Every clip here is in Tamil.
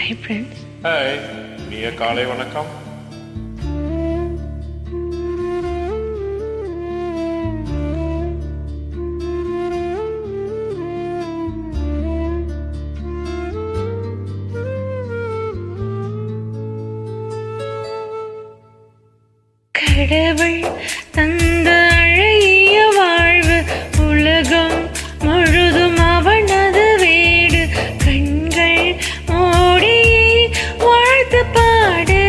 Hi friends. ஹாய், இனிய காலை வணக்கம். கடவுள் தந்த அழகிய வாழ்வு உலகம் முழுதும் அவனது வீடு. கண்கள் மூடி வாழ்த்து பாடு.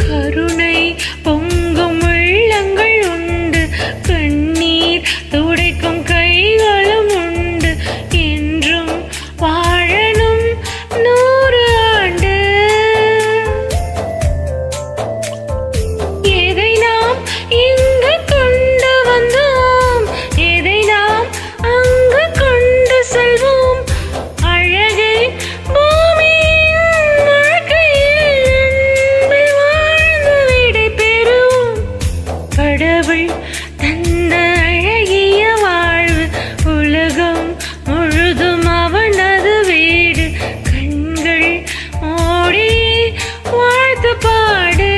கருணை பொங்கும் உள்ளங்கள் உண்டு, கண்ணீர் துடைக்கும் கைகளும் உண்டு. என்றும் வாழணும் 100 ஆண்டு. எதை நாம் இங்கு கொண்டு வந்தோம், எதை நாம் அங்கு கொண்டு செல்வோம். அழகை பூமியின் வாழ்க்கையில் அன்பில் வாழ்ந்து விடை பெறுவோம். கடவுள் தந்த அழகிய வாழ்வு உலகம் முழுதும் அவனது வீடு. கண்கள் மூடி வாழ்த்து பாடு.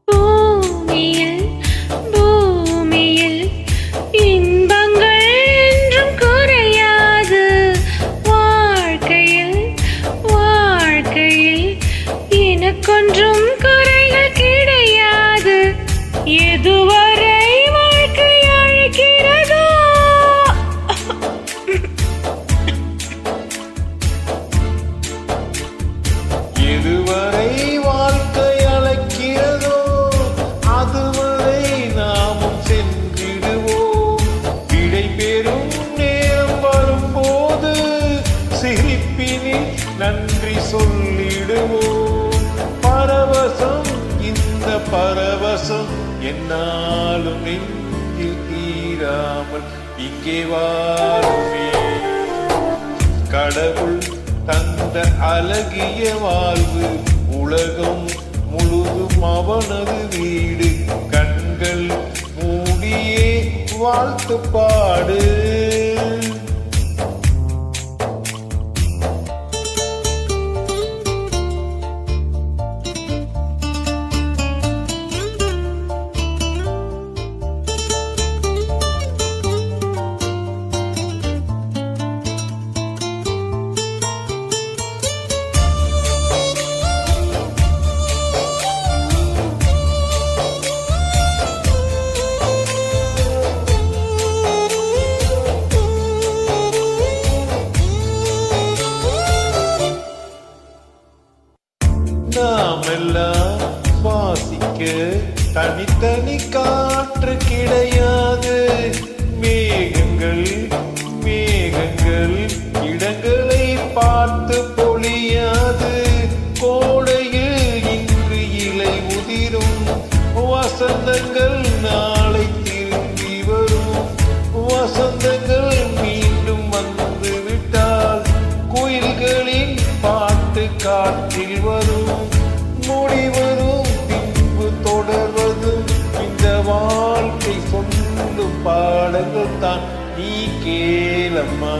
பூமியில் பூமியில் இன்பங்கள் என்றும் குறையாது. வாழ்க்கையில் வாழ்க்கையில் எனக்கொன்றும் குறைகள் கிடையாது. எதுவரை வாழ்க்கை அழைக்கிறதோ எதுவரை வாழ்க்கை அழைக்கிறதோ அதுவரை நாமும் சென்றிடுவோம். விடை பெறும் நேரம் வரும்போது சிரிப்பினில் நன்றி சொல்லிடுவோம். பரவசம், இந்த பரவசம் என்னாலும் நெஞ்சில் தீராமல் இங்கே வாழுமே. கடவுள் தந்த அழகிய வாழ்வு உலகம் முழுதும் அவனது வீடு. கண்கள் மூடியே வாழ்த்து பாடு. நாமெல்லாம் சுவாசிக்க தனித்தனி காற்று கிடையாது. மேகங்கள் மேகங்கள் இடங்களை பார்த்து பொழியாது. கோடையில் இன்று இலை உதிரும், வசந்தங்கள் நாளை திரும்பி வரும். வசந்தங்கள் மீண்டும் வந்து விட்டால் குயில்களின் பாட்டு காற்றில் வரும். முடிவரும் பின்பு தொடர்வதும் இந்த வாழ்க்கை சொல்லும் பாடங்கள் தான். நீ கேளம்மா.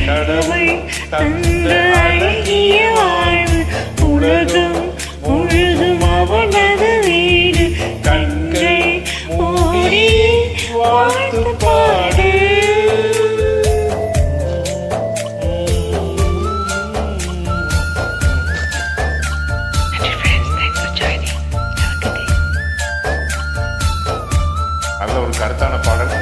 கடவுள் தந்த அழகிய வாழ்வு உலகம் முழுதும் அவனது வீடு. கண்கள் மூடி வாழ்த்து பாடு. Friends, thanks for joining. Have a good day. நல்ல ஒரு கருத்தான பாடல்.